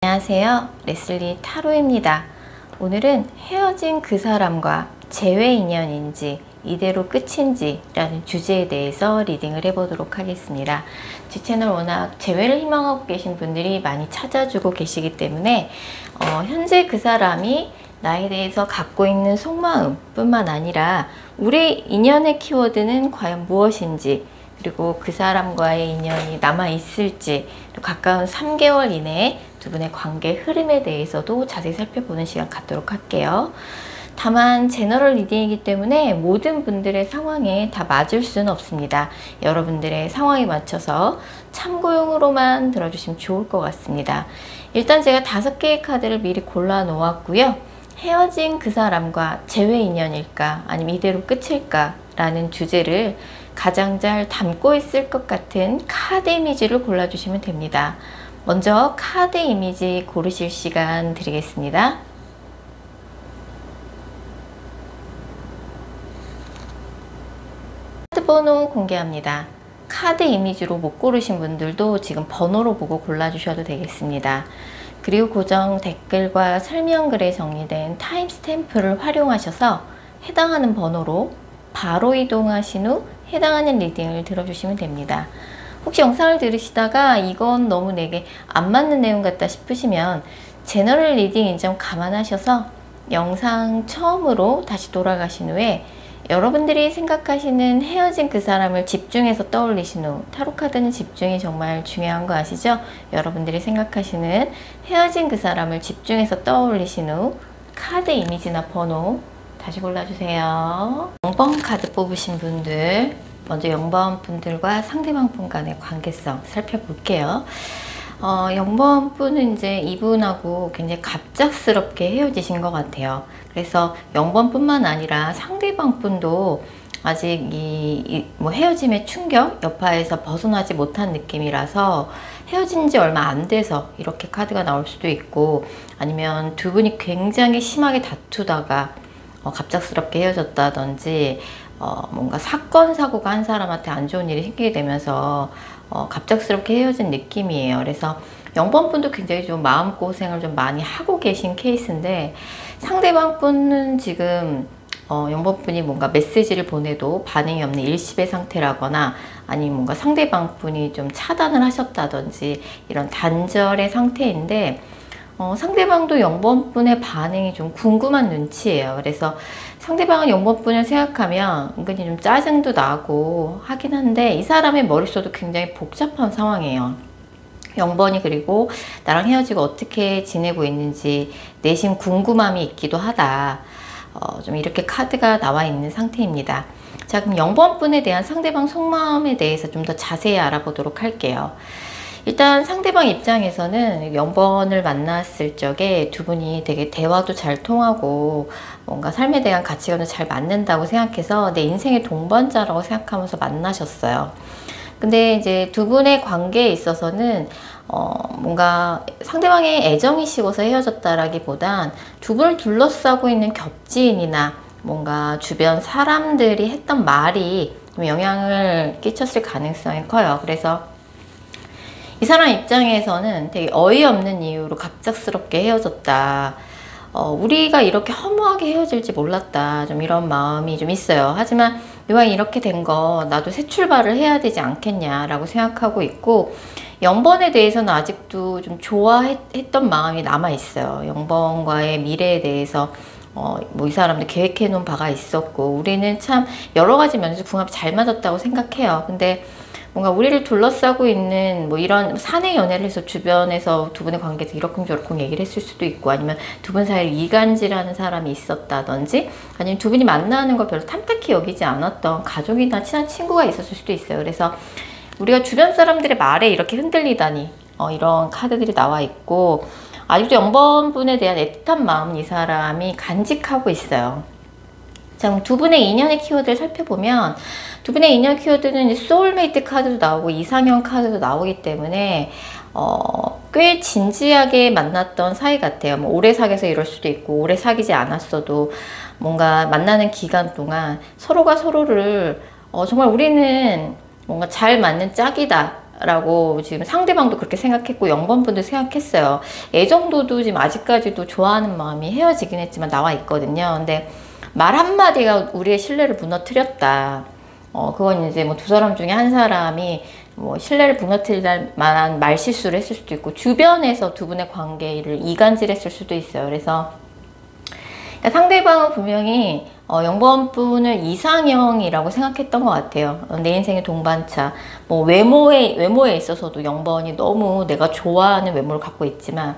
안녕하세요. 레슬리 타로입니다. 오늘은 헤어진 그 사람과 재회 인연인지 이대로 끝인지 라는 주제에 대해서 리딩을 해보도록 하겠습니다. 제 채널 워낙 재회를 희망하고 계신 분들이 많이 찾아주고 계시기 때문에 현재 그 사람이 나에 대해서 갖고 있는 속마음 뿐만 아니라 우리 인연의 키워드는 과연 무엇인지, 그리고 그 사람과의 인연이 남아있을지, 또 가까운 3개월 이내에 두 분의 관계 흐름에 대해서도 자세히 살펴보는 시간 갖도록 할게요. 다만 제너럴 리딩이기 때문에 모든 분들의 상황에 다 맞을 수는 없습니다. 여러분들의 상황에 맞춰서 참고용으로만 들어주시면 좋을 것 같습니다. 일단 제가 5개의 카드를 미리 골라 놓았고요. 헤어진 그 사람과 재회 인연일까 아니면 이대로 끝일까 라는 주제를 가장 잘 담고 있을 것 같은 카드 이미지를 골라주시면 됩니다. 먼저 카드 이미지 고르실 시간 드리겠습니다. 카드 번호 공개합니다. 카드 이미지로 못 고르신 분들도 지금 번호로 보고 골라주셔도 되겠습니다. 그리고 고정 댓글과 설명글에 정리된 타임스탬프를 활용하셔서 해당하는 번호로 바로 이동하신 후 해당하는 리딩을 들어주시면 됩니다. 혹시 영상을 들으시다가 이건 너무 내게 안 맞는 내용 같다 싶으시면 제너럴 리딩인 점 감안하셔서 영상 처음으로 다시 돌아가신 후에 여러분들이 생각하시는 헤어진 그 사람을 집중해서 떠올리신 후, 타로카드는 집중이 정말 중요한 거 아시죠? 여러분들이 생각하시는 헤어진 그 사람을 집중해서 떠올리신 후 카드 이미지나 번호 다시 골라주세요. 0번 카드 뽑으신 분들, 먼저 0번 분들과 상대방 분 간의 관계성 살펴볼게요. 0번 분은 이제 이분하고 굉장히 갑작스럽게 헤어지신 것 같아요. 그래서 0번 뿐만 아니라 상대방 분도 아직 뭐 헤어짐의 충격, 여파에서 벗어나지 못한 느낌이라서 헤어진 지 얼마 안 돼서 이렇게 카드가 나올 수도 있고, 아니면 두 분이 굉장히 심하게 다투다가 갑작스럽게 헤어졌다든지 뭔가 사건 사고가 한 사람한테 안 좋은 일이 생기게 되면서 갑작스럽게 헤어진 느낌이에요. 그래서 0번 분도 굉장히 좀 마음고생을 좀 많이 하고 계신 케이스인데, 상대방 분은 지금 0번 분이 뭔가 메시지를 보내도 반응이 없는 일시배 상태라거나, 아니면 뭔가 상대방 분이 좀 차단을 하셨다든지 이런 단절의 상태인데, 상대방도 0번 분의 반응이 좀 궁금한 눈치예요. 그래서 상대방은 0번 분을 생각하면 은근히 좀 짜증도 나고 하긴 한데, 이 사람의 머릿속도 굉장히 복잡한 상황이에요. 0번이 그리고 나랑 헤어지고 어떻게 지내고 있는지 내심 궁금함이 있기도 하다. 좀 이렇게 카드가 나와 있는 상태입니다. 자, 그럼 0번 분에 대한 상대방 속마음에 대해서 좀 더 자세히 알아보도록 할게요. 일단 상대방 입장에서는 0번을 만났을 적에 두 분이 되게 대화도 잘 통하고 뭔가 삶에 대한 가치관도 잘 맞는다고 생각해서 내 인생의 동반자라고 생각하면서 만나셨어요. 근데 이제 두 분의 관계에 있어서는 뭔가 상대방의 애정이 식어서 헤어졌다라기보단 두 분을 둘러싸고 있는 겹지인이나 뭔가 주변 사람들이 했던 말이 좀 영향을 끼쳤을 가능성이 커요. 그래서 이 사람 입장에서는 되게 어이없는 이유로 갑작스럽게 헤어졌다. 우리가 이렇게 허무하게 헤어질지 몰랐다. 좀 이런 마음이 좀 있어요. 하지만 이왕 이렇게 된 거 나도 새 출발을 해야 되지 않겠냐라고 생각하고 있고, 0번에 대해서는 아직도 좀 좋아했던 마음이 남아있어요. 0번과의 미래에 대해서 뭐 이 사람도 계획해 놓은 바가 있었고, 우리는 참 여러 가지 면에서 궁합이 잘 맞았다고 생각해요. 근데 뭔가 우리를 둘러싸고 있는 뭐 이런 사내 연애를 해서 주변에서 두 분의 관계에서 이러쿵저러쿵 얘기를 했을 수도 있고, 아니면 두 분 사이에 이간질하는 사람이 있었다든지, 아니면 두 분이 만나는 걸 별로 탐탁히 여기지 않았던 가족이나 친한 친구가 있었을 수도 있어요. 그래서 우리가 주변 사람들의 말에 이렇게 흔들리다니 이런 카드들이 나와 있고, 아직도 0번 분에 대한 애틋한 마음은 이 사람이 간직하고 있어요. 자, 그럼 두 분의 인연의 키워드를 살펴보면, 두 분의 인연 키워드는 소울메이트 카드도 나오고 이상형 카드도 나오기 때문에 꽤 진지하게 만났던 사이 같아요. 뭐 오래 사귀어서 이럴 수도 있고, 오래 사귀지 않았어도 뭔가 만나는 기간 동안 서로가 서로를 정말 우리는 뭔가 잘 맞는 짝이다 라고 지금 상대방도 그렇게 생각했고 0번분도 생각했어요. 애정도도 지금 아직까지도 좋아하는 마음이 헤어지긴 했지만 나와 있거든요. 근데 말 한마디가 우리의 신뢰를 무너뜨렸다. 그건 이제 뭐 두 사람 중에 한 사람이 뭐 신뢰를 무너뜨릴 만한 말실수를 했을 수도 있고 주변에서 두 분의 관계를 이간질했을 수도 있어요. 그래서 그러니까 상대방은 분명히 0번분을 이상형이라고 생각했던 것 같아요. 내 인생의 동반자. 뭐 외모에 있어서도 0번이 너무 내가 좋아하는 외모를 갖고 있지만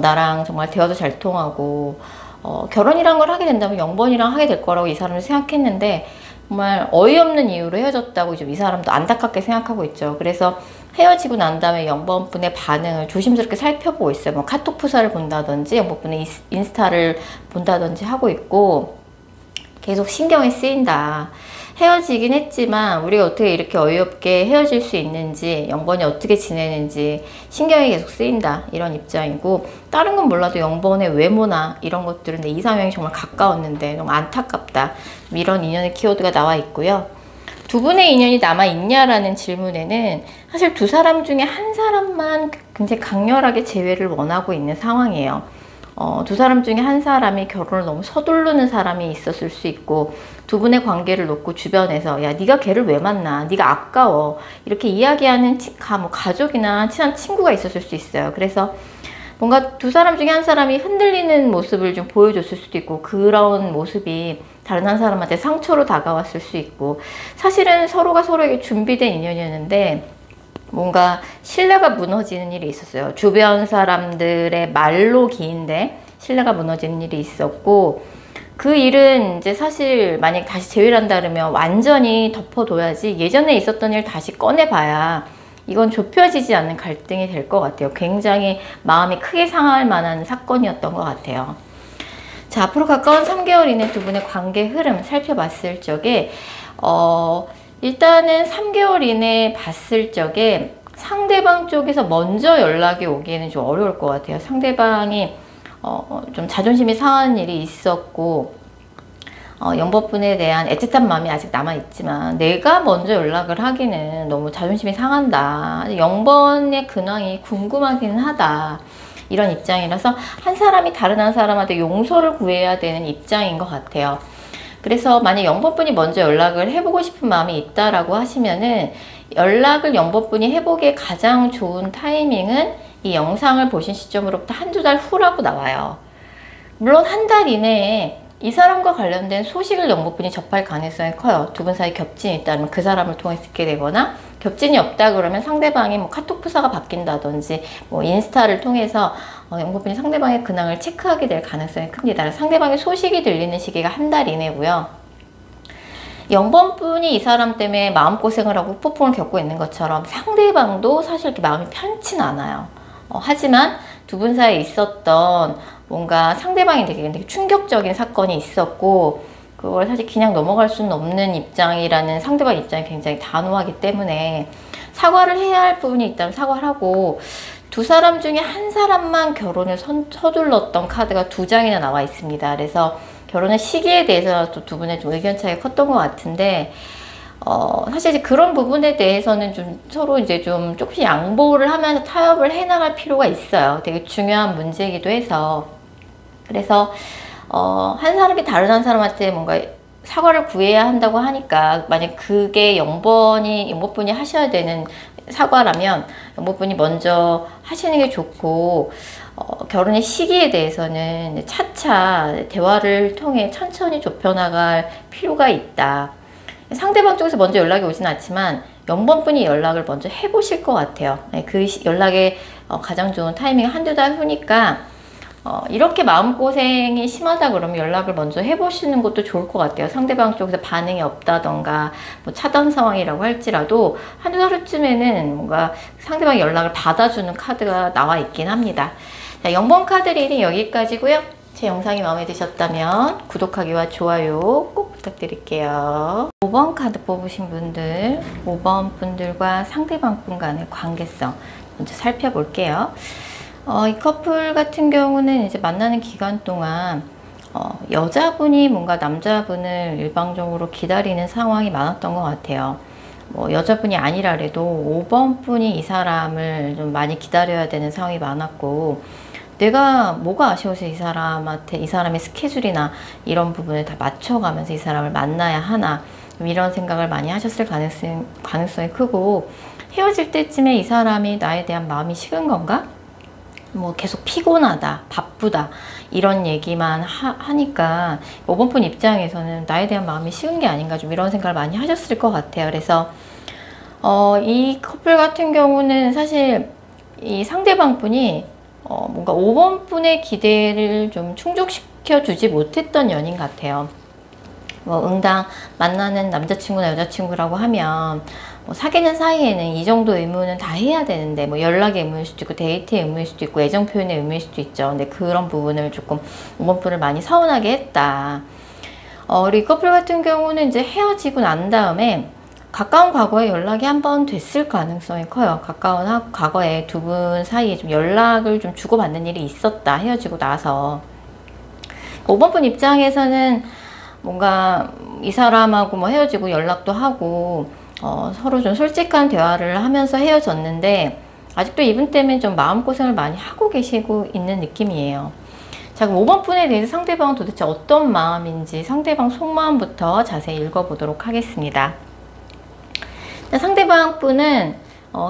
나랑 정말 대화도 잘 통하고 결혼이란 걸 하게 된다면 0번이랑 하게 될 거라고 이 사람을 생각했는데 정말 어이없는 이유로 헤어졌다고 이 사람도 안타깝게 생각하고 있죠. 그래서 헤어지고 난 다음에 0번분의 반응을 조심스럽게 살펴보고 있어요. 뭐 카톡 프사를 본다든지 0번분의 인스타를 본다든지 하고 있고 계속 신경이 쓰인다. 헤어지긴 했지만 우리가 어떻게 이렇게 어이없게 헤어질 수 있는지 0번이 어떻게 지내는지 신경이 계속 쓰인다. 이런 입장이고 다른 건 몰라도 0번의 외모나 이런 것들은 내 이상형이 정말 가까웠는데 너무 안타깝다. 이런 인연의 키워드가 나와 있고요. 두 분의 인연이 남아있냐라는 질문에는 사실 두 사람 중에 한 사람만 굉장히 강렬하게 재회를 원하고 있는 상황이에요. 두 사람 중에 한 사람이 결혼을 너무 서두르는 사람이 있었을 수 있고 두 분의 관계를 놓고 주변에서 야 네가 걔를 왜 만나? 네가 아까워. 이렇게 이야기하는 뭐 가족이나 친한 친구가 있었을 수 있어요. 그래서 뭔가 두 사람 중에 한 사람이 흔들리는 모습을 좀 보여줬을 수도 있고 그런 모습이 다른 한 사람한테 상처로 다가왔을 수 있고 사실은 서로가 서로에게 준비된 인연이었는데 뭔가 신뢰가 무너지는 일이 있었어요. 주변 사람들의 말로 기인데 신뢰가 무너지는 일이 있었고 그 일은 이제 사실 만약 다시 재회를 한다 그러면 완전히 덮어둬야지 예전에 있었던 일 다시 꺼내봐야 이건 좁혀지지 않는 갈등이 될 것 같아요. 굉장히 마음이 크게 상할 만한 사건이었던 것 같아요. 자, 앞으로 가까운 3개월 이내 두 분의 관계 흐름 살펴봤을 적에 일단은 3개월 이내에 봤을 적에 상대방 쪽에서 먼저 연락이 오기에는 좀 어려울 것 같아요. 상대방이 좀 자존심이 상한 일이 있었고 0번분에 대한 애틋한 마음이 아직 남아있지만 내가 먼저 연락을 하기는 너무 자존심이 상한다. 0번의 근황이 궁금하기는 하다. 이런 입장이라서 한 사람이 다른 한 사람한테 용서를 구해야 되는 입장인 것 같아요. 그래서 만약 0번분이 먼저 연락을 해보고 싶은 마음이 있다라고 하시면은 연락을 0번분이 해보기에 가장 좋은 타이밍은 이 영상을 보신 시점으로부터 한두 달 후라고 나와요. 물론 한 달 이내에 이 사람과 관련된 소식을 0번분이 접할 가능성이 커요. 두 분 사이 겹친이 있다면 그 사람을 통해 듣게 되거나 겹친이 없다 그러면 상대방이 뭐 카톡 프사가 바뀐다든지 뭐 인스타를 통해서 0번분이 상대방의 근황을 체크하게 될 가능성이 큽니다. 상대방의 소식이 들리는 시기가 한 달 이내고요. 0번분이 이 사람 때문에 마음고생을 하고 폭풍을 겪고 있는 것처럼 상대방도 사실 이렇게 마음이 편치는 않아요. 하지만 두 분 사이에 있었던 뭔가 상대방이 되게 충격적인 사건이 있었고 그걸 사실 그냥 넘어갈 수는 없는 입장이라는 상대방 입장이 굉장히 단호하기 때문에 사과를 해야 할 부분이 있다면 사과를 하고 두 사람 중에 한 사람만 결혼을 서둘렀던 카드가 2장이나 나와 있습니다. 그래서 결혼의 시기에 대해서 또 두 분의 좀 의견 차이가 컸던 것 같은데 사실 이제 그런 부분에 대해서는 좀 서로 이제 좀 조금씩 양보를 하면서 타협을 해나갈 필요가 있어요. 되게 중요한 문제이기도 해서 그래서 한 사람이 다른 한 사람한테 뭔가 사과를 구해야 한다고 하니까 만약 그게 0번분이 하셔야 되는 사과라면 0번분이 먼저 하시는 게 좋고 결혼의 시기에 대해서는 차차 대화를 통해 천천히 좁혀나갈 필요가 있다. 상대방 쪽에서 먼저 연락이 오진 않지만 0번분이 연락을 먼저 해보실 것 같아요. 그 연락의 가장 좋은 타이밍이 한두 달 후니까 이렇게 마음고생이 심하다 그러면 연락을 먼저 해보시는 것도 좋을 것 같아요. 상대방 쪽에서 반응이 없다던가 뭐 차단 상황이라고 할지라도 한두 달 후쯤에는 뭔가 상대방이 연락을 받아주는 카드가 나와 있긴 합니다. 자, 0번 카드 리딩 여기까지고요. 제 영상이 마음에 드셨다면 구독하기와 좋아요 꼭 부탁드릴게요. 5번 카드 뽑으신 분들, 5번 분들과 상대방 분 간의 관계성 먼저 살펴볼게요. 이 커플 같은 경우는 이제 만나는 기간 동안 여자분이 뭔가 남자분을 일방적으로 기다리는 상황이 많았던 것 같아요. 뭐 여자분이 아니라래도 5번 분이 이 사람을 좀 많이 기다려야 되는 상황이 많았고, 내가 뭐가 아쉬워서 이 사람한테 이 사람의 스케줄이나 이런 부분을 다 맞춰가면서 이 사람을 만나야 하나, 이런 생각을 많이 하셨을 가능성이 크고, 헤어질 때쯤에 이 사람이 나에 대한 마음이 식은 건가? 뭐 계속 피곤하다, 바쁘다 이런 얘기만 하니까 5번 분 입장에서는 나에 대한 마음이 식은 게 아닌가, 좀 이런 생각을 많이 하셨을 것 같아요. 그래서 이 커플 같은 경우는 사실 이 상대방 분이 뭔가 5번 분의 기대를 좀 충족시켜 주지 못했던 연인 같아요. 뭐 응당 만나는 남자친구나 여자친구라고 하면 뭐 사귀는 사이에는 이 정도 의무는 다 해야 되는데, 뭐 연락의 의무일 수도 있고 데이트의 의무일 수도 있고 애정 표현의 의무일 수도 있죠. 근데 그런 부분을 조금 5번 분을 많이 서운하게 했다. 우리 커플 같은 경우는 이제 헤어지고 난 다음에 가까운 과거에 연락이 한 번 됐을 가능성이 커요. 가까운 과거에 두 분 사이에 좀 연락을 좀 주고받는 일이 있었다, 헤어지고 나서. 5번 분 입장에서는 뭔가 이 사람하고 뭐 헤어지고 연락도 하고 서로 좀 솔직한 대화를 하면서 헤어졌는데, 아직도 이분 때문에 좀 마음고생을 많이 하고 계시고 있는 느낌이에요. 자, 그럼 5번 분에 대해서 상대방은 도대체 어떤 마음인지 상대방 속마음부터 자세히 읽어보도록 하겠습니다. 자, 상대방 분은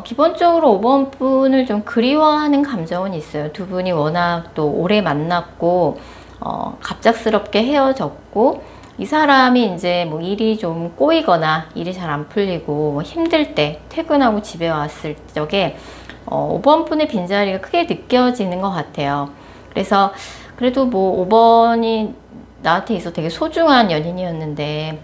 기본적으로 5번 분을 좀 그리워하는 감정은 있어요. 두 분이 워낙 또 오래 만났고 갑작스럽게 헤어졌고, 이 사람이 이제 뭐 일이 좀 꼬이거나 일이 잘 안 풀리고 뭐 힘들 때 퇴근하고 집에 왔을 적에 5번 분의 빈자리가 크게 느껴지는 것 같아요. 그래서 그래도 뭐 5번이 나한테 있어 되게 소중한 연인이었는데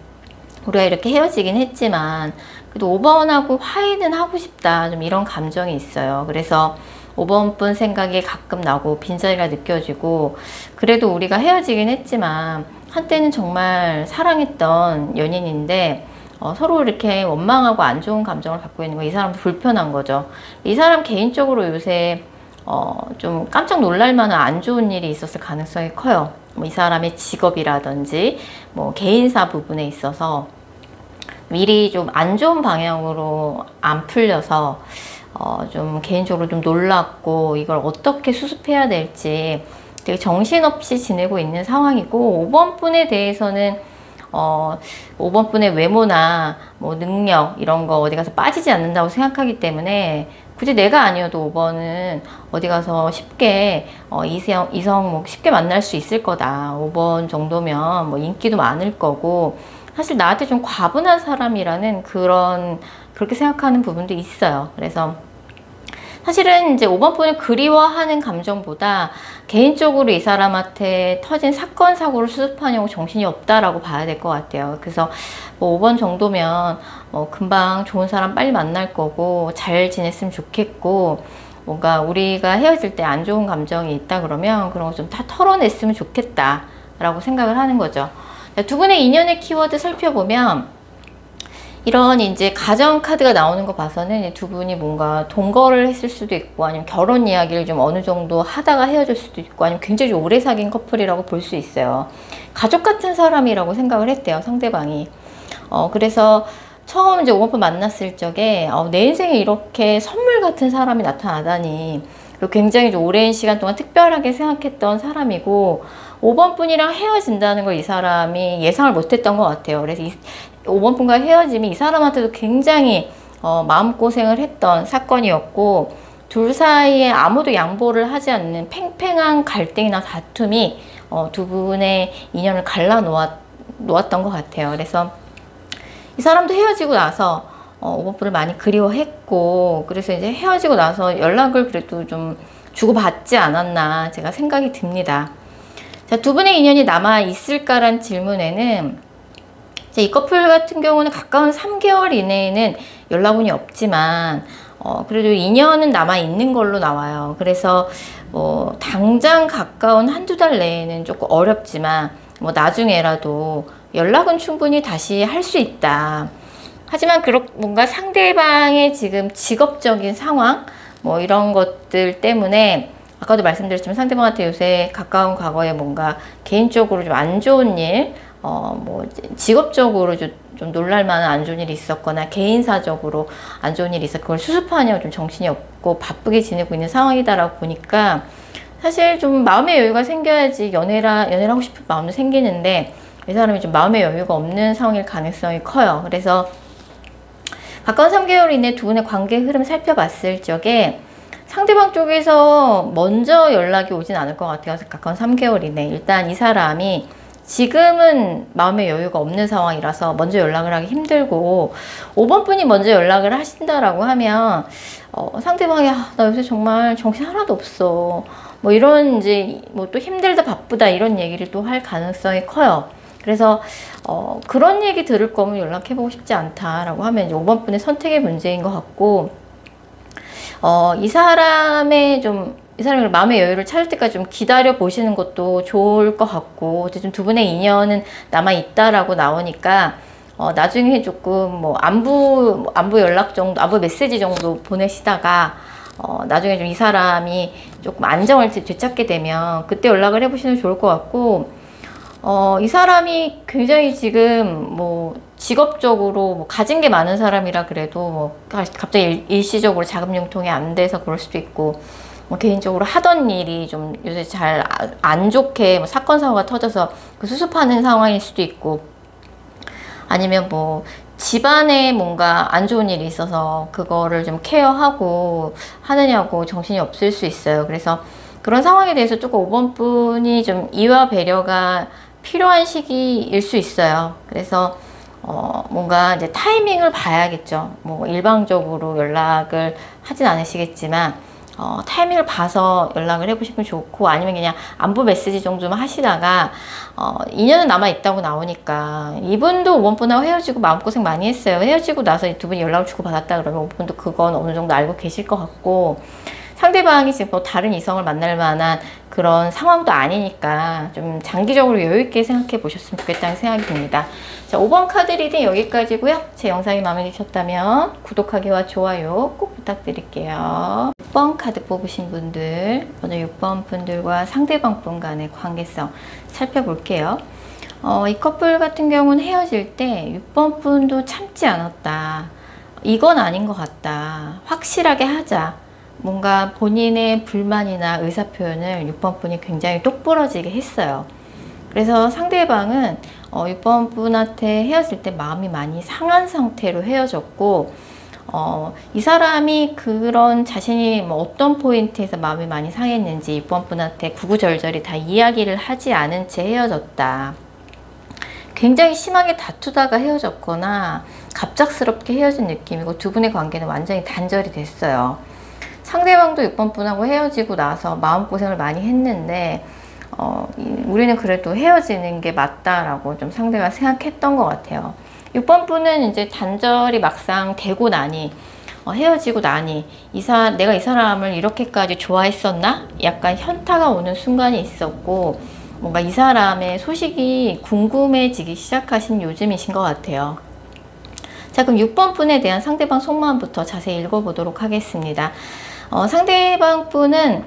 우리가 이렇게 헤어지긴 했지만 그래도 5번하고 화해는 하고 싶다, 좀 이런 감정이 있어요. 그래서 5번 분 생각이 가끔 나고 빈자리가 느껴지고, 그래도 우리가 헤어지긴 했지만 한때는 정말 사랑했던 연인인데 서로 이렇게 원망하고 안 좋은 감정을 갖고 있는 거, 이 사람도 불편한 거죠. 이 사람 개인적으로 요새 좀 깜짝 놀랄 만한 안 좋은 일이 있었을 가능성이 커요. 뭐 이 사람의 직업이라든지 뭐 개인사 부분에 있어서 일이 좀 안 좋은 방향으로 안 풀려서 좀 개인적으로 좀 놀랐고, 이걸 어떻게 수습해야 될지 되게 정신없이 지내고 있는 상황이고, 5번 분에 대해서는 5번 분의 외모나 뭐 능력 이런 거 어디 가서 빠지지 않는다고 생각하기 때문에 굳이 내가 아니어도 5번은 어디 가서 쉽게 이성 뭐 쉽게 만날 수 있을 거다. 5번 정도면 뭐 인기도 많을 거고, 사실 나한테 좀 과분한 사람이라는 그렇게 생각하는 부분도 있어요. 그래서 사실은 이제 5번 분을 그리워하는 감정보다 개인적으로 이 사람한테 터진 사건, 사고를 수습하려고 정신이 없다라고 봐야 될 것 같아요. 그래서 뭐 5번 정도면 금방 좋은 사람 빨리 만날 거고 잘 지냈으면 좋겠고, 뭔가 우리가 헤어질 때 안 좋은 감정이 있다 그러면 그런 거 좀 다 털어냈으면 좋겠다라고 생각을 하는 거죠. 두 분의 인연의 키워드 살펴보면 이런 이제 가정 카드가 나오는 거 봐서는 두 분이 뭔가 동거를 했을 수도 있고, 아니면 결혼 이야기를 좀 어느 정도 하다가 헤어질 수도 있고, 아니면 굉장히 오래 사귄 커플이라고 볼 수 있어요. 가족 같은 사람이라고 생각을 했대요, 상대방이. 그래서 처음 이제 5번 분 만났을 적에 내 인생에 이렇게 선물 같은 사람이 나타나다니, 그리고 굉장히 좀 오랜 시간 동안 특별하게 생각했던 사람이고, 5번 분이랑 헤어진다는 걸 이 사람이 예상을 못했던 것 같아요. 그래서 5번 분과 헤어짐이 이 사람한테도 굉장히 마음고생을 했던 사건이었고, 둘 사이에 아무도 양보를 하지 않는 팽팽한 갈등이나 다툼이 두 분의 인연을 놓았던 것 같아요. 그래서 이 사람도 헤어지고 나서 5번 분을 많이 그리워했고, 그래서 이제 헤어지고 나서 연락을 그래도 좀 주고받지 않았나 제가 생각이 듭니다. 자, 두 분의 인연이 남아 있을까란 질문에는 이 커플 같은 경우는 가까운 3개월 이내에는 연락운이 없지만 그래도 인연은 남아 있는 걸로 나와요. 그래서 뭐 당장 가까운 한두 달 내에는 조금 어렵지만 뭐 나중에라도 연락은 충분히 다시 할 수 있다. 하지만 뭔가 상대방의 지금 직업적인 상황 뭐 이런 것들 때문에, 아까도 말씀드렸지만 상대방한테 요새 가까운 과거에 뭔가 개인적으로 좀 안 좋은 일, 뭐 직업적으로 좀 놀랄만한 안 좋은 일이 있었거나 개인사적으로 안 좋은 일이 있어 그걸 수습하느냐고 좀 정신이 없고 바쁘게 지내고 있는 상황이다라고 보니까 사실 좀 마음의 여유가 생겨야지 연애를 하고 싶은 마음도 생기는데 이 사람이 좀 마음의 여유가 없는 상황일 가능성이 커요. 그래서 가까운 3개월 이내 두 분의 관계 흐름 살펴봤을 적에 상대방 쪽에서 먼저 연락이 오진 않을 것 같아요. 가까운 3개월 이내. 일단 이 사람이 지금은 마음의 여유가 없는 상황이라서 먼저 연락을 하기 힘들고 5번 분이 먼저 연락을 하신다라고 하면 상대방이 나 요새 정말 정신 하나도 없어. 뭐 이런 이제 뭐 또 힘들다 바쁘다 이런 얘기를 또 할 가능성이 커요. 그래서 그런 얘기 들을 거면 연락해보고 싶지 않다라고 하면 이제 5번 분의 선택의 문제인 것 같고 이 사람의 마음의 여유를 찾을 때까지 좀 기다려 보시는 것도 좋을 것 같고 어쨌든 두 분의 인연은 남아 있다라고 나오니까 나중에 조금 뭐 안부 연락 정도, 안부 메시지 정도 보내시다가 나중에 좀 이 사람이 조금 안정을 되찾게 되면 그때 연락을 해보시는 게 좋을 것 같고 이 사람이 굉장히 지금 뭐 직업적으로 뭐 가진 게 많은 사람이라 그래도 뭐 갑자기 일시적으로 자금 융통이 안 돼서 그럴 수도 있고 뭐 개인적으로 하던 일이 좀 요새 잘 안 좋게 뭐 사건 사고가 터져서 그 수습하는 상황일 수도 있고 아니면 뭐 집안에 뭔가 안 좋은 일이 있어서 그거를 좀 케어하고 하느냐고 정신이 없을 수 있어요. 그래서 그런 상황에 대해서 조금 5번 분이 좀 이와 배려가 필요한 시기일 수 있어요. 그래서 뭔가 이제 타이밍을 봐야겠죠. 뭐 일방적으로 연락을 하진 않으시겠지만 타이밍을 봐서 연락을 해보시면 좋고 아니면 그냥 안부 메시지 정도만 하시다가 인연은 남아있다고 나오니까 이분도 5번 분하고 헤어지고 마음고생 많이 했어요. 헤어지고 나서 두 분이 연락을 주고받았다 그러면 5번도 그건 어느 정도 알고 계실 것 같고 상대방이 지금 뭐 다른 이성을 만날 만한 그런 상황도 아니니까 좀 장기적으로 여유있게 생각해 보셨으면 좋겠다는 생각이 듭니다. 자, 5번 카드 리딩 여기까지고요. 제 영상이 마음에 드셨다면 구독하기와 좋아요 꼭 부탁드릴게요. 6번 카드 뽑으신 분들, 먼저 6번 분들과 상대방 분 간의 관계성 살펴볼게요. 이 커플 같은 경우는 헤어질 때 6번 분도 참지 않았다. 이건 아닌 것 같다. 확실하게 하자. 뭔가 본인의 불만이나 의사표현을 6번 분이 굉장히 똑부러지게 했어요. 그래서 상대방은 6번 분한테 헤어질 때 마음이 많이 상한 상태로 헤어졌고 이 사람이 그런 자신이 뭐 어떤 포인트에서 마음이 많이 상했는지 6번 분한테 구구절절히 다 이야기를 하지 않은 채 헤어졌다. 굉장히 심하게 다투다가 헤어졌거나 갑작스럽게 헤어진 느낌이고 두 분의 관계는 완전히 단절이 됐어요. 상대방도 6번 분하고 헤어지고 나서 마음고생을 많이 했는데 우리는 그래도 헤어지는 게 맞다라고 좀 상대가 생각했던 것 같아요. 6번 분은 이제 단절이 막상 되고 나니 헤어지고 나니 내가 이 사람을 이렇게까지 좋아했었나? 약간 현타가 오는 순간이 있었고 뭔가 이 사람의 소식이 궁금해지기 시작하신 요즘이신 것 같아요. 자, 그럼 6번 분에 대한 상대방 속마음부터 자세히 읽어보도록 하겠습니다. 상대방 분은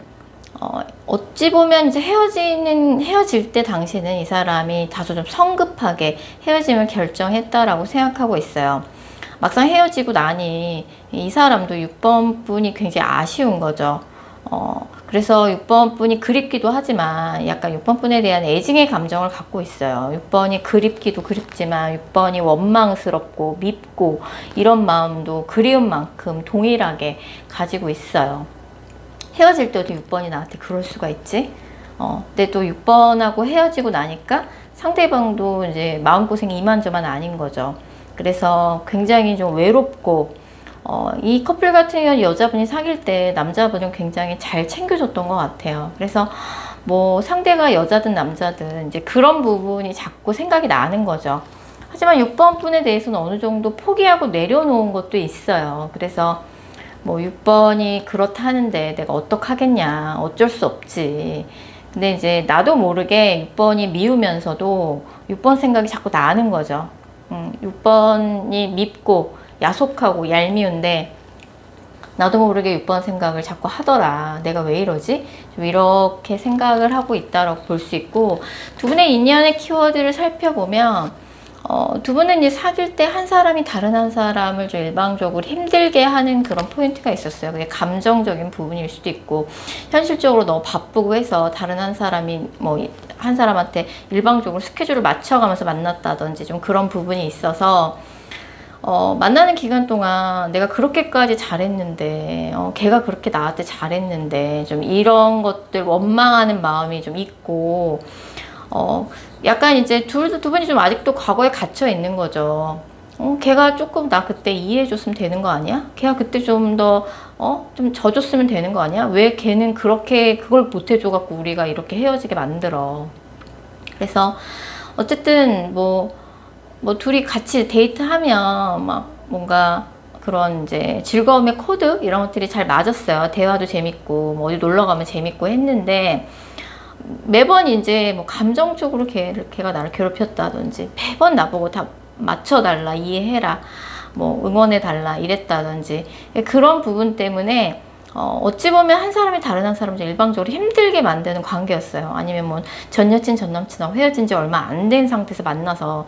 어찌 보면 이제 헤어질 때 당시는 이 사람이 다소 좀 성급하게 헤어짐을 결정했다라고 생각하고 있어요. 막상 헤어지고 나니 이 사람도 6번 분이 굉장히 아쉬운 거죠. 그래서 6번 분이 그립기도 하지만 약간 6번 분에 대한 애증의 감정을 갖고 있어요. 6번이 그립기도 그립지만 6번이 원망스럽고 밉고 이런 마음도 그리운 만큼 동일하게 가지고 있어요. 헤어질 때도 6번이 나한테 그럴 수가 있지? 근데 또 6번하고 헤어지고 나니까 상대방도 이제 마음고생이 이만저만 아닌 거죠. 그래서 굉장히 좀 외롭고 이 커플 같은 경우 여자분이 사귈 때 남자분은 굉장히 잘 챙겨줬던 것 같아요. 그래서 뭐 상대가 여자든 남자든 이제 그런 부분이 자꾸 생각이 나는 거죠. 하지만 6번 분에 대해서는 어느 정도 포기하고 내려놓은 것도 있어요. 그래서 뭐 6번이 그렇다는데 내가 어떡하겠냐, 어쩔 수 없지. 근데 이제 나도 모르게 6번이 미우면서도 6번 생각이 자꾸 나는 거죠. 6번이 밉고 야속하고 얄미운데 나도 모르게 6번 생각을 자꾸 하더라. 내가 왜 이러지? 좀 이렇게 생각을 하고 있다라고 볼 수 있고, 두 분의 인연의 키워드를 살펴보면 두 분은 이제 사귈 때 한 사람이 다른 한 사람을 좀 일방적으로 힘들게 하는 그런 포인트가 있었어요. 그게 감정적인 부분일 수도 있고, 현실적으로 너무 바쁘고 해서 다른 한 사람이 뭐 한 사람한테 일방적으로 스케줄을 맞춰가면서 만났다든지 좀 그런 부분이 있어서 만나는 기간 동안 내가 그렇게까지 잘했는데, 걔가 그렇게 나한테 잘했는데, 좀 이런 것들 원망하는 마음이 좀 있고, 약간 이제 두 분이 좀 아직도 과거에 갇혀 있는 거죠. 걔가 조금 나 그때 이해해줬으면 되는 거 아니야? 걔가 그때 좀 더, 좀 져줬으면 되는 거 아니야? 왜 걔는 그렇게 그걸 못 해줘갖고 우리가 이렇게 헤어지게 만들어. 그래서, 어쨌든, 뭐 둘이 같이 데이트하면 막 뭔가 그런 이제 즐거움의 코드 이런 것들이 잘 맞았어요. 대화도 재밌고 뭐 어디 놀러 가면 재밌고 했는데, 매번 이제 뭐 감정적으로 걔가 나를 괴롭혔다든지, 매번 나보고 다 맞춰달라, 이해해라, 뭐 응원해달라 이랬다든지, 그런 부분 때문에 어찌 보면 한 사람이 다른 한 사람을 일방적으로 힘들게 만드는 관계였어요. 아니면 뭐 전 여친 전 남친하고 헤어진 지 얼마 안 된 상태에서 만나서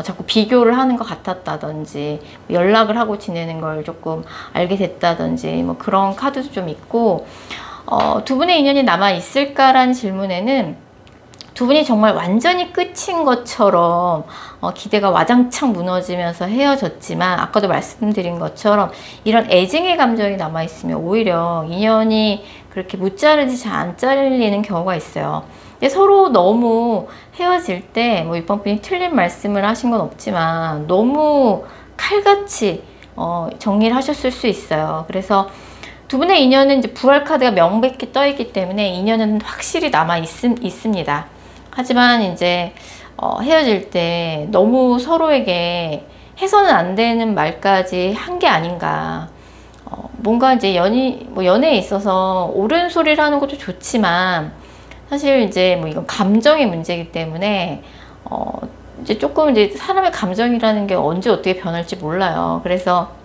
자꾸 비교를 하는 것 같았다든지, 연락을 하고 지내는 걸 조금 알게 됐다든지, 뭐 그런 카드도 좀 있고, 두 분의 인연이 남아 있을까라는 질문에는 두 분이 정말 완전히 끝인 것처럼 기대가 와장창 무너지면서 헤어졌지만, 아까도 말씀드린 것처럼 이런 애증의 감정이 남아있으면 오히려 인연이 그렇게 묻자르지 잘 안 잘리는 경우가 있어요. 근데 서로 너무 헤어질 때, 뭐 6번 분이 틀린 말씀을 하신 건 없지만 너무 칼같이 정리를 하셨을 수 있어요. 그래서 두 분의 인연은 이제 부활 카드가 명백히 떠 있기 때문에 인연은 확실히 남아 있습니다. 하지만 이제 헤어질 때 너무 서로에게 해서는 안 되는 말까지 한 게 아닌가. 뭔가 이제 연애에 있어서 옳은 소리를 하는 것도 좋지만, 사실 이제 뭐 이건 감정의 문제이기 때문에 이제 조금 이제 사람의 감정이라는 게 언제 어떻게 변할지 몰라요. 그래서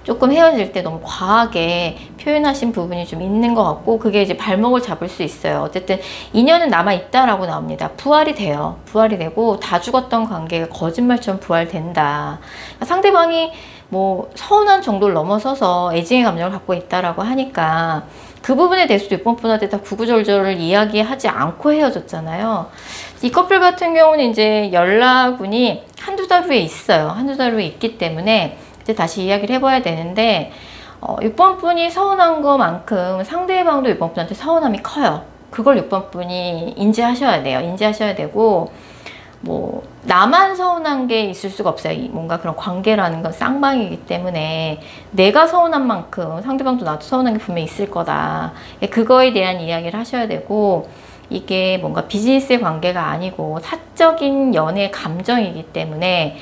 조금 헤어질 때 너무 과하게 표현하신 부분이 좀 있는 것 같고, 그게 이제 발목을 잡을 수 있어요. 어쨌든 인연은 남아있다라고 나옵니다. 부활이 돼요. 부활이 되고, 다 죽었던 관계가 거짓말처럼 부활된다. 상대방이 뭐 서운한 정도를 넘어서서 애증의 감정을 갖고 있다라고 하니까 그 부분에 대해서도 6번 분한테 다 구구절절을 이야기하지 않고 헤어졌잖아요. 이 커플 같은 경우는 이제 연락운이 한두 달 후에 있어요. 한두 달 후에 있기 때문에 이제 다시 이야기를 해봐야 되는데, 6번 분이 서운한 것만큼 상대방도 6번 분한테 서운함이 커요. 그걸 6번 분이 인지하셔야 돼요. 인지하셔야 되고, 뭐 나만 서운한 게 있을 수가 없어요. 뭔가 그런 관계라는 건 쌍방이기 때문에 내가 서운한 만큼 상대방도 나도 서운한 게 분명히 있을 거다. 그거에 대한 이야기를 하셔야 되고, 이게 뭔가 비즈니스의 관계가 아니고 사적인 연애 감정이기 때문에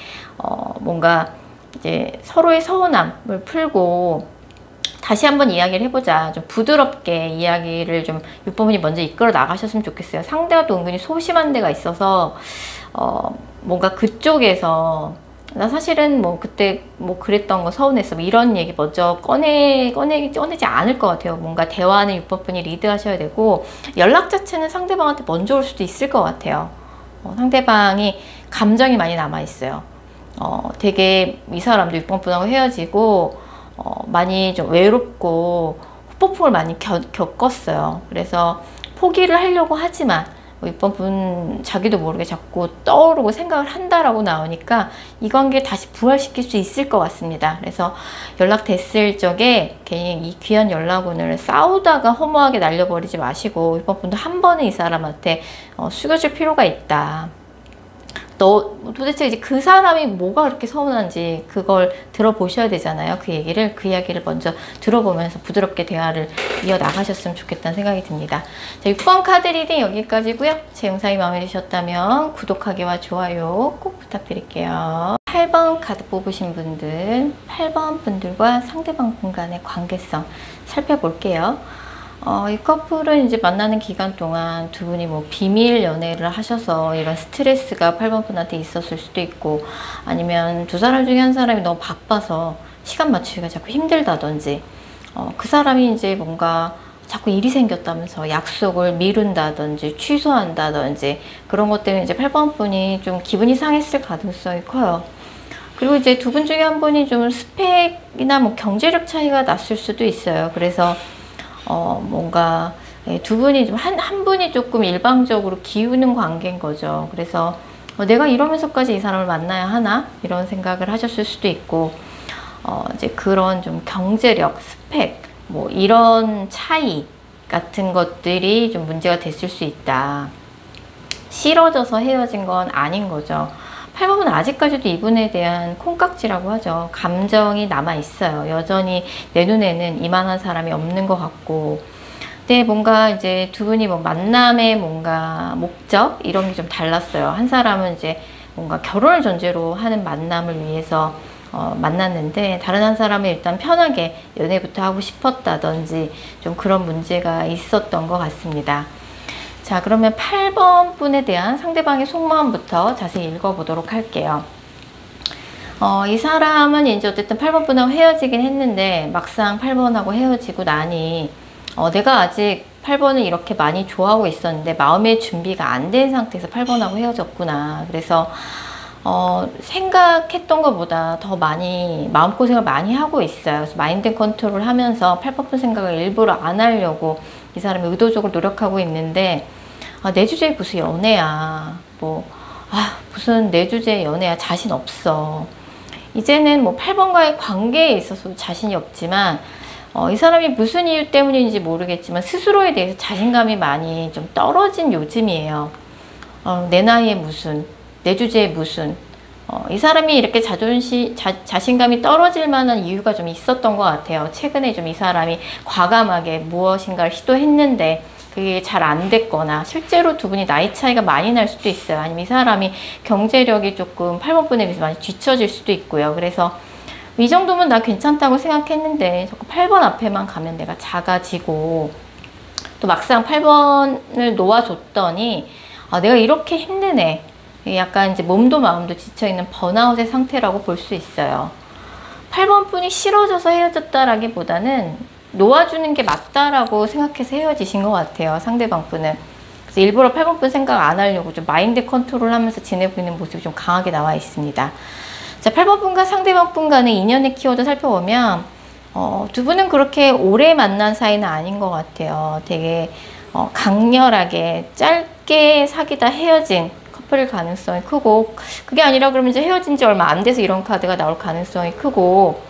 뭔가 이제 서로의 서운함을 풀고 다시 한번 이야기를 해보자. 좀 부드럽게 이야기를 좀 6번분이 먼저 이끌어 나가셨으면 좋겠어요. 상대가 또 은근히 소심한 데가 있어서 뭔가 그쪽에서 나 사실은 뭐 그때 뭐 그랬던 거 서운했어, 뭐 이런 얘기 먼저 꺼내지 않을 것 같아요. 뭔가 대화는 6번분이 리드하셔야 되고, 연락 자체는 상대방한테 먼저 올 수도 있을 것 같아요. 상대방이 감정이 많이 남아있어요. 되게 이 사람도 6번분하고 헤어지고 많이 좀 외롭고 후폭풍을 많이 겪었어요. 그래서 포기를 하려고 하지만 6번분 자기도 모르게 자꾸 떠오르고 생각을 한다라고 나오니까 이 관계를 다시 부활시킬 수 있을 것 같습니다. 그래서 연락 됐을 적에 괜히 이 귀한 연락운을 싸우다가 허무하게 날려버리지 마시고, 6번분도 한 번은 이 사람한테 숙여줄 필요가 있다. 도대체 이제 그 사람이 뭐가 그렇게 서운한지 그걸 들어보셔야 되잖아요. 그 이야기를 먼저 들어보면서 부드럽게 대화를 이어나가셨으면 좋겠다는 생각이 듭니다. 자, 6번 카드 리딩 여기까지고요. 제 영상이 마음에 드셨다면 구독하기와 좋아요 꼭 부탁드릴게요. 8번 카드 뽑으신 분들, 8번 분들과 상대방 공간의 관계성 살펴볼게요. 이 커플은 이제 만나는 기간 동안 두 분이 뭐 비밀 연애를 하셔서 이런 스트레스가 8번 분한테 있었을 수도 있고, 아니면 두 사람 중에 한 사람이 너무 바빠서 시간 맞추기가 자꾸 힘들다든지, 그 사람이 이제 뭔가 자꾸 일이 생겼다면서 약속을 미룬다든지 취소한다든지 그런 것 때문에 이제 8번 분이 좀 기분이 상했을 가능성이 커요. 그리고 이제 두 분 중에 한 분이 좀 스펙이나 뭐 경제력 차이가 났을 수도 있어요. 그래서 뭔가 두 분이 좀 한 분이 조금 일방적으로 기우는 관계인 거죠. 그래서 내가 이러면서까지 이 사람을 만나야 하나? 이런 생각을 하셨을 수도 있고, 이제 그런 좀 경제력, 스펙, 뭐 이런 차이 같은 것들이 좀 문제가 됐을 수 있다. 싫어져서 헤어진 건 아닌 거죠. 8번은 아직까지도 이분에 대한 콩깍지라고 하죠. 감정이 남아있어요. 여전히 내 눈에는 이만한 사람이 없는 것 같고, 근데 뭔가 이제 두 분이 뭐 만남의 뭔가 목적 이런 게 좀 달랐어요. 한 사람은 이제 뭔가 결혼을 전제로 하는 만남을 위해서 만났는데, 다른 한 사람은 일단 편하게 연애부터 하고 싶었다든지 좀 그런 문제가 있었던 것 같습니다. 자, 그러면 8번 분에 대한 상대방의 속마음부터 자세히 읽어보도록 할게요. 이 사람은 이제 어쨌든 8번 분하고 헤어지긴 했는데, 막상 8번하고 헤어지고 나니 내가 아직 8번을 이렇게 많이 좋아하고 있었는데 마음의 준비가 안 된 상태에서 8번하고 헤어졌구나. 그래서 생각했던 것보다 더 많이 마음고생을 많이 하고 있어요. 그래서 마인드 컨트롤 하면서 8번 생각을 일부러 안 하려고 이 사람이 의도적으로 노력하고 있는데, 내 주제에 무슨 연애야, 무슨 내 주제에 연애야, 자신 없어. 이제는 뭐 8번과의 관계에 있어서 자신이 없지만, 이 사람이 무슨 이유 때문인지 모르겠지만 스스로에 대해서 자신감이 많이 좀 떨어진 요즘이에요. 내 나이에 무슨, 내 주제에 무슨, 이 사람이 이렇게 자신감이 떨어질 만한 이유가 좀 있었던 것 같아요. 최근에 좀 이 사람이 과감하게 무엇인가를 시도했는데 그게 잘 안 됐거나, 실제로 두 분이 나이 차이가 많이 날 수도 있어요. 아니면 이 사람이 경제력이 조금 8번 분에 비해서 많이 뒤처질 수도 있고요. 그래서 이 정도면 나 괜찮다고 생각했는데 자꾸 8번 앞에만 가면 내가 작아지고, 또 막상 8번을 놓아줬더니 내가 이렇게 힘드네. 약간 이제 몸도 마음도 지쳐있는 번아웃의 상태라고 볼 수 있어요. 8번 분이 싫어져서 헤어졌다라기보다는 놓아주는 게 맞다라고 생각해서 헤어지신 것 같아요. 상대방 분은. 그래서 일부러 8번 분 생각 안 하려고 좀 마인드 컨트롤 하면서 지내고 있는 모습이 좀 강하게 나와 있습니다. 자, 8번 분과 상대방 분 간의 인연의 키워드 살펴보면 두 분은 그렇게 오래 만난 사이는 아닌 것 같아요. 되게 강렬하게 짧게 사귀다 헤어진 커플일 가능성이 크고, 그게 아니라 그러면 이제 헤어진 지 얼마 안 돼서 이런 카드가 나올 가능성이 크고,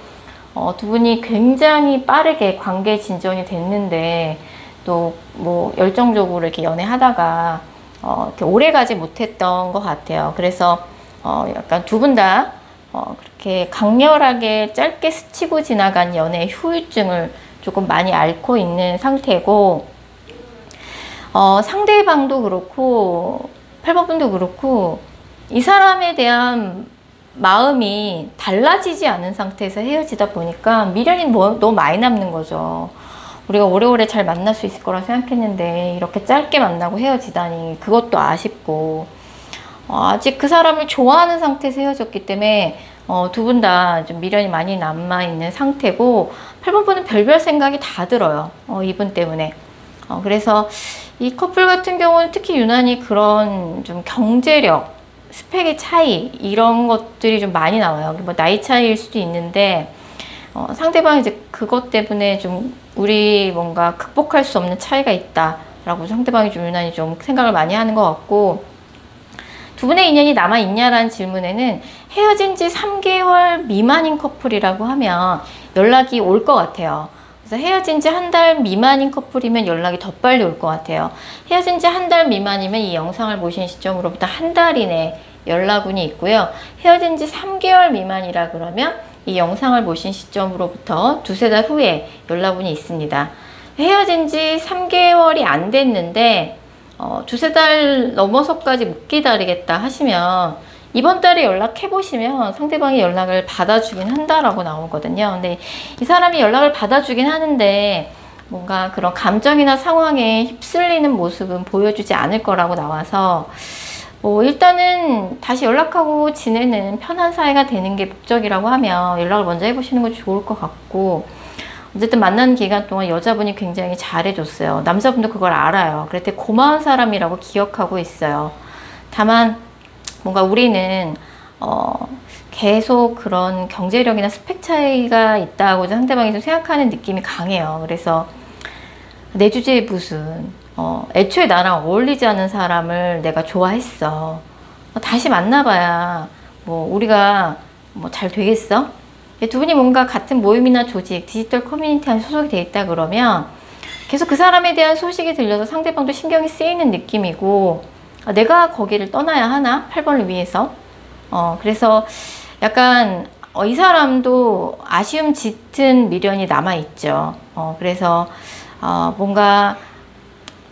두 분이 굉장히 빠르게 관계 진전이 됐는데 또 뭐 열정적으로 이렇게 연애하다가 이렇게 오래 가지 못했던 것 같아요. 그래서 약간 두 분 다 그렇게 강렬하게 짧게 스치고 지나간 연애의 후유증을 조금 많이 앓고 있는 상태고, 상대방도 그렇고 8번 분도 그렇고 이 사람에 대한 마음이 달라지지 않은 상태에서 헤어지다 보니까 미련이 너무 많이 남는 거죠. 우리가 오래오래 잘 만날 수 있을 거라 생각했는데 이렇게 짧게 만나고 헤어지다니 그것도 아쉽고, 아직 그 사람을 좋아하는 상태에서 헤어졌기 때문에 두 분 다 좀 미련이 많이 남아있는 상태고, 8번 분은 별별 생각이 다 들어요. 이분 때문에. 그래서 이 커플 같은 경우는 특히 유난히 그런 좀 경제력, 스펙의 차이 이런 것들이 좀 많이 나와요. 뭐 나이 차이일 수도 있는데 상대방이 이제 그것 때문에 좀 우리 뭔가 극복할 수 없는 차이가 있다라고 상대방이 좀 유난히 좀 생각을 많이 하는 것 같고, 두 분의 인연이 남아있냐라는 질문에는 헤어진 지 3개월 미만인 커플이라고 하면 연락이 올 것 같아요. 그래서 헤어진 지 한 달 미만인 커플이면 연락이 더 빨리 올 것 같아요. 헤어진 지 한 달 미만이면 이 영상을 보신 시점으로부터 한 달 이내 연락운이 있고요. 헤어진 지 3개월 미만이라 그러면 이 영상을 보신 시점으로부터 두세 달 후에 연락운이 있습니다. 헤어진 지 3개월이 안 됐는데 두세 달 넘어서까지 못 기다리겠다 하시면 이번 달에 연락해 보시면 상대방이 연락을 받아주긴 한다라고 나오거든요. 근데 이 사람이 연락을 받아주긴 하는데 뭔가 그런 감정이나 상황에 휩쓸리는 모습은 보여주지 않을 거라고 나와서, 일단은 다시 연락하고 지내는 편한 사이가 되는 게 목적이라고 하면 연락을 먼저 해보시는 건 좋을 것 같고, 어쨌든 만나는 기간 동안 여자분이 굉장히 잘해줬어요. 남자분도 그걸 알아요. 그랬더니 고마운 사람이라고 기억하고 있어요. 다만 뭔가 우리는 계속 그런 경제력이나 스펙 차이가 있다고 상대방이 좀 생각하는 느낌이 강해요. 그래서 내 주제에 무슨 애초에 나랑 어울리지 않는 사람을 내가 좋아했어. 다시 만나봐야 뭐 우리가 뭐 잘 되겠어? 두 분이 뭔가 같은 모임이나 조직, 디지털 커뮤니티 안에 소속이 돼 있다 그러면 계속 그 사람에 대한 소식이 들려서 상대방도 신경이 쓰이는 느낌이고, 내가 거기를 떠나야 하나? 8번을 위해서. 그래서 약간 이 사람도 아쉬움 짙은 미련이 남아있죠. 그래서 뭔가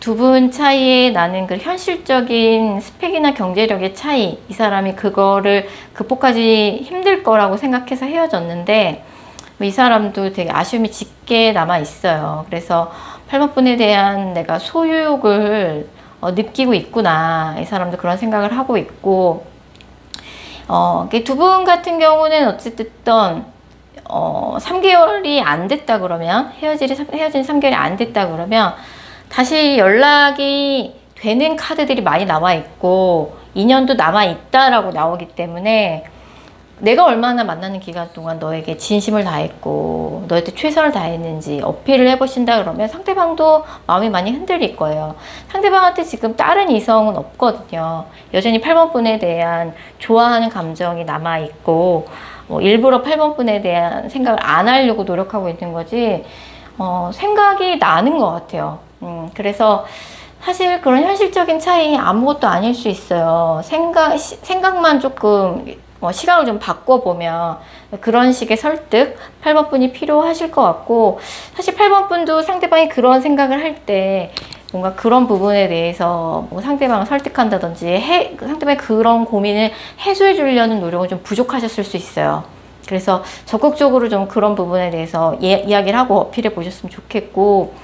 두 분 사이에 나는 그 현실적인 스펙이나 경제력의 차이, 이 사람이 그거를 극복하기 힘들 거라고 생각해서 헤어졌는데 이 사람도 되게 아쉬움이 짙게 남아 있어요. 그래서 8번 분에 대한 내가 소유욕을 느끼고 있구나, 이 사람도 그런 생각을 하고 있고, 두 분 같은 경우는 어쨌든 3개월이 안 됐다 그러면, 헤어진 3개월이 안 됐다 그러면 다시 연락이 되는 카드들이 많이 나와 있고 인연도 남아 있다라고 나오기 때문에, 내가 얼마나 만나는 기간 동안 너에게 진심을 다했고 너한테 최선을 다했는지 어필을 해보신다 그러면 상대방도 마음이 많이 흔들릴 거예요. 상대방한테 지금 다른 이성은 없거든요. 여전히 8번 분에 대한 좋아하는 감정이 남아있고, 일부러 8번 분에 대한 생각을 안 하려고 노력하고 있는 거지, 생각이 나는 것 같아요. 그래서 사실 그런 현실적인 차이 아무것도 아닐 수 있어요. 생각만 조금 시각을 좀 바꿔보면 그런 식의 설득 8번 분이 필요하실 것 같고, 사실 8번 분도 상대방이 그런 생각을 할 때 뭔가 그런 부분에 대해서 뭐 상대방을 설득한다든지 상대방의 그런 고민을 해소해 주려는 노력은 좀 부족하셨을 수 있어요. 그래서 적극적으로 좀 그런 부분에 대해서 이야기를 하고 어필해 보셨으면 좋겠고,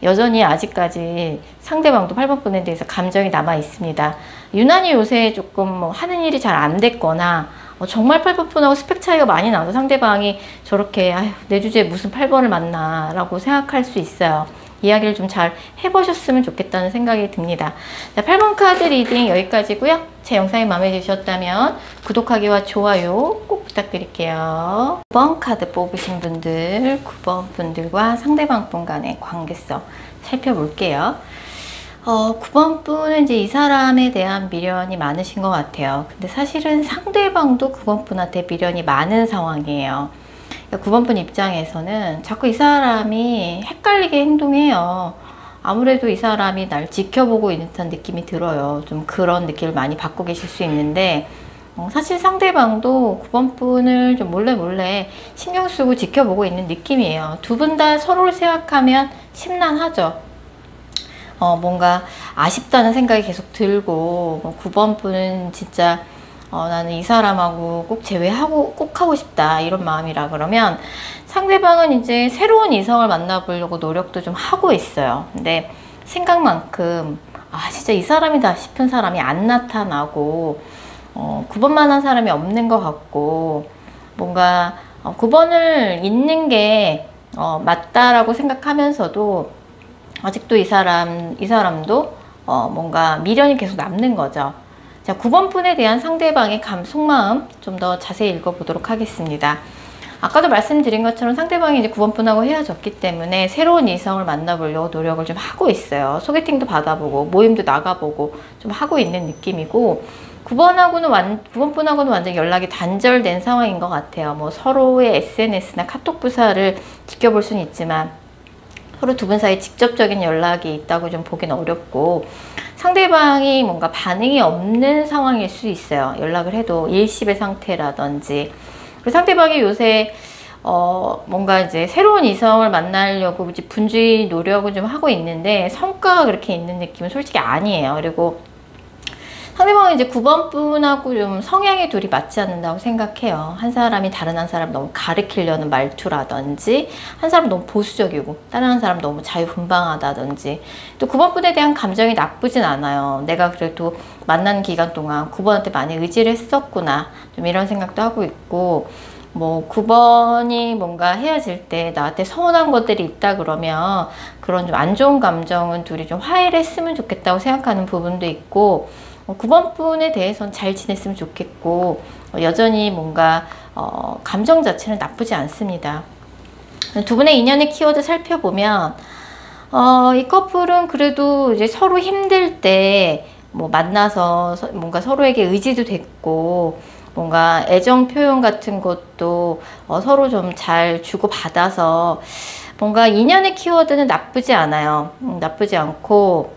여전히 아직까지 상대방도 8번 분에 대해서 감정이 남아 있습니다. 유난히 요새 조금 하는 일이 잘 안 됐거나 정말 8번 분하고 스펙 차이가 많이 나서 상대방이 저렇게 아휴, 내 주제에 무슨 8번을 만나 라고 생각할 수 있어요. 이야기를 좀 잘 해보셨으면 좋겠다는 생각이 듭니다. 자, 8번 카드 리딩 여기까지고요. 제 영상이 마음에 드셨다면 구독하기와 좋아요 꼭 부탁드릴게요. 9번 카드 뽑으신 분들, 9번 분들과 상대방 분 간의 관계성 살펴볼게요. 9번 분은 이제 이 사람에 대한 미련이 많으신 것 같아요. 근데 사실은 상대방도 9번 분한테 미련이 많은 상황이에요. 9번 분 입장에서는 자꾸 이 사람이 헷갈리게 행동해요. 아무래도 이 사람이 날 지켜보고 있는 듯한 느낌이 들어요. 좀 그런 느낌을 많이 받고 계실 수 있는데, 사실 상대방도 9번 분을 좀 몰래 신경 쓰고 지켜보고 있는 느낌이에요. 두 분 다 서로를 생각하면 심란하죠. 뭔가 아쉽다는 생각이 계속 들고, 9번 분은 진짜 나는 이 사람하고 꼭 제외하고 꼭 하고 싶다 이런 마음이라 그러면, 상대방은 이제 새로운 이성을 만나보려고 노력도 좀 하고 있어요. 근데 생각만큼 진짜 이 사람이다 싶은 사람이 안 나타나고 9번만 한 사람이 없는 것 같고, 뭔가 9번을 잇는 게 맞다라고 생각하면서도 아직도 이 사람도 뭔가 미련이 계속 남는 거죠. 자, 9번 분에 대한 상대방의 속마음 좀 더 자세히 읽어보도록 하겠습니다. 아까도 말씀드린 것처럼 상대방이 이제 9번 분하고 헤어졌기 때문에 새로운 이성을 만나보려고 노력을 좀 하고 있어요. 소개팅도 받아보고 모임도 나가보고 좀 하고 있는 느낌이고, 9번 분하고는 완전 연락이 단절된 상황인 것 같아요. 뭐 서로의 SNS나 카톡 부사를 지켜볼 수는 있지만 서로 두 분 사이 직접적인 연락이 있다고 좀 보기는 어렵고, 상대방이 뭔가 반응이 없는 상황일 수 있어요. 연락을 해도 일시의 상태라든지. 그리고 상대방이 요새 뭔가 이제 새로운 이성을 만나려고 이제 분주히 노력을 좀 하고 있는데 성과가 그렇게 있는 느낌은 솔직히 아니에요. 그리고 상대방은 이제 9번 분하고 좀 성향이 둘이 맞지 않는다고 생각해요. 한 사람이 다른 한 사람 너무 가리키려는 말투라든지, 한 사람 너무 보수적이고 다른 한 사람 너무 자유분방하다든지, 또 9번 분에 대한 감정이 나쁘진 않아요. 내가 그래도 만나는 기간 동안 9번한테 많이 의지를 했었구나, 좀 이런 생각도 하고 있고, 뭐 9번이 뭔가 헤어질 때 나한테 서운한 것들이 있다 그러면 그런 좀 안 좋은 감정은 둘이 좀 화해를 했으면 좋겠다고 생각하는 부분도 있고, 9번 분에 대해서는 잘 지냈으면 좋겠고, 여전히 뭔가 감정 자체는 나쁘지 않습니다. 두 분의 인연의 키워드 살펴보면 이 커플은 그래도 이제 서로 힘들 때 뭐 만나서 뭔가 서로에게 의지도 됐고, 뭔가 애정 표현 같은 것도 서로 좀 잘 주고받아서 뭔가 인연의 키워드는 나쁘지 않아요. 나쁘지 않고,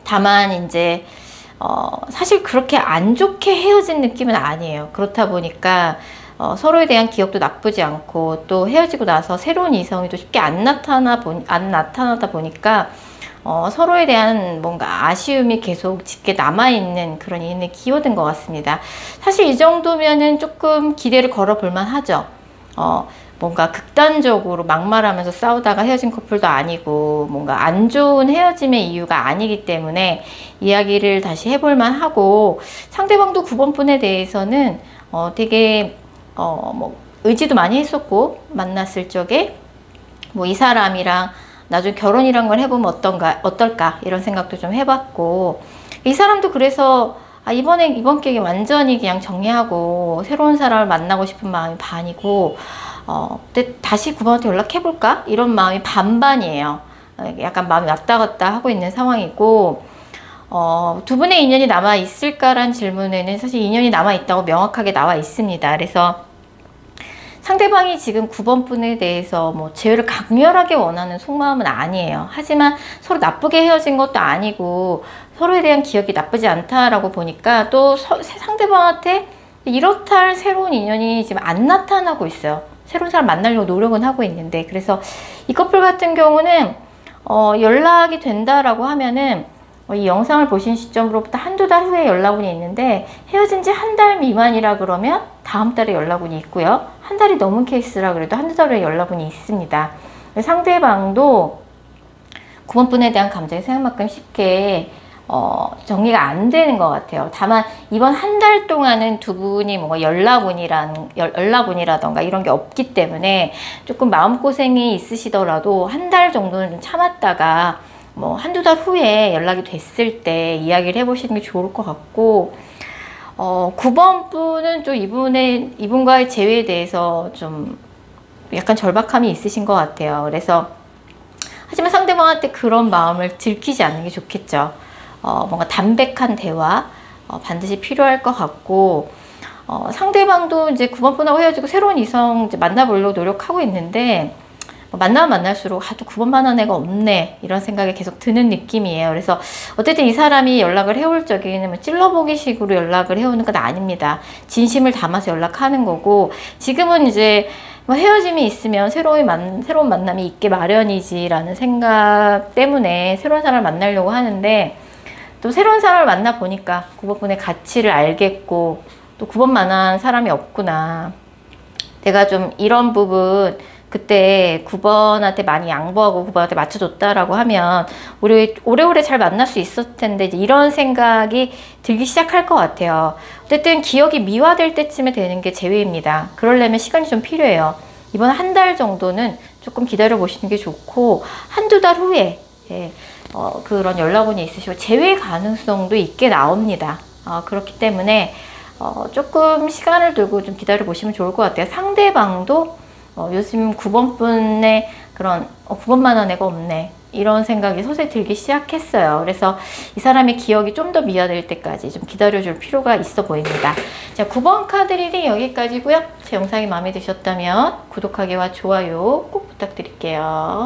다만 이제 사실 그렇게 안 좋게 헤어진 느낌은 아니에요. 그렇다 보니까 서로에 대한 기억도 나쁘지 않고, 또 헤어지고 나서 새로운 이성이 또 쉽게 안 나타나다 보니까 서로에 대한 뭔가 아쉬움이 계속 짙게 남아있는 그런 인연의 키워드인 것 같습니다. 사실 이 정도면은 조금 기대를 걸어볼 만하죠. 뭔가 극단적으로 막말하면서 싸우다가 헤어진 커플도 아니고, 뭔가 안 좋은 헤어짐의 이유가 아니기 때문에 이야기를 다시 해볼 만하고, 상대방도 9번 분에 대해서는 되게 뭐 의지도 많이 했었고, 만났을 적에 뭐 이 사람이랑 나중에 결혼이란 걸 해보면 어떨까 이런 생각도 좀 해봤고, 이 사람도 그래서 이번 기회에 완전히 그냥 정리하고 새로운 사람을 만나고 싶은 마음이 반이고, 근데 다시 9번한테 연락해볼까? 이런 마음이 반반이에요. 약간 마음이 왔다 갔다 하고 있는 상황이고, 두 분의 인연이 남아 있을까라는 질문에는 사실 인연이 남아 있다고 명확하게 나와 있습니다. 그래서 상대방이 지금 9번 분에 대해서 뭐 재회를 강렬하게 원하는 속마음은 아니에요. 하지만 서로 나쁘게 헤어진 것도 아니고 서로에 대한 기억이 나쁘지 않다라고 보니까, 또 상대방한테 이렇다 할 새로운 인연이 지금 안 나타나고 있어요. 새로운 사람 만나려고 노력은 하고 있는데, 그래서 이 커플 같은 경우는 연락이 된다라고 하면은 이 영상을 보신 시점으로부터 한두 달 후에 연락운이 있는데, 헤어진 지 한 달 미만이라 그러면 다음 달에 연락운이 있고요. 한 달이 넘은 케이스라 그래도 한두 달 후에 연락운이 있습니다. 상대방도 9번 분에 대한 감정이 생각만큼 쉽게 정리가 안 되는 것 같아요. 다만 이번 한 달 동안은 두 분이 뭔가 연락운이라던가 이런 게 없기 때문에 조금 마음고생이 있으시더라도 한 달 정도는 좀 참았다가 뭐 한두 달 후에 연락이 됐을 때 이야기를 해보시는 게 좋을 것 같고, 9번 분은 좀 이분과의 재회에 대해서 좀 약간 절박함이 있으신 것 같아요. 그래서 하지만 상대방한테 그런 마음을 들키지 않는 게 좋겠죠. 뭔가 담백한 대화 반드시 필요할 것 같고, 상대방도 이제 9번 분하고 헤어지고 새로운 이성 이제 만나보려고 노력하고 있는데, 만나면 만날수록 또 9번만 한 애가 없네 이런 생각이 계속 드는 느낌이에요. 그래서 어쨌든 이 사람이 연락을 해올 적에는 뭐 찔러보기 식으로 연락을 해오는 건 아닙니다. 진심을 담아서 연락하는 거고, 지금은 이제 뭐 헤어짐이 있으면 새로운 만남이 있게 마련이지라는 생각 때문에 새로운 사람을 만나려고 하는데, 또 새로운 사람을 만나보니까 9번분의 가치를 알겠고, 또 9번만한 사람이 없구나. 내가 좀 이런 부분 그때 9번한테 많이 양보하고 9번한테 맞춰줬다라고 하면 오래오래 잘 만날 수 있었을 텐데, 이제 이런 생각이 들기 시작할 것 같아요. 어쨌든 기억이 미화될 때쯤에 되는 게 재회입니다. 그러려면 시간이 좀 필요해요. 이번 한 달 정도는 조금 기다려 보시는 게 좋고, 한두 달 후에 그런 연락운이 있으시고 재회 가능성도 있게 나옵니다. 그렇기 때문에 조금 시간을 두고 좀 기다려 보시면 좋을 것 같아요. 상대방도 요즘 9번 분의 그런 9번만 한 애가 없네 이런 생각이 서서히 들기 시작했어요. 그래서 이 사람의 기억이 좀 더 미화될 때까지 좀 기다려줄 필요가 있어 보입니다. 자, 9번 카드 리딩 여기까지고요. 제 영상이 마음에 드셨다면 구독하기와 좋아요 꼭 부탁드릴게요.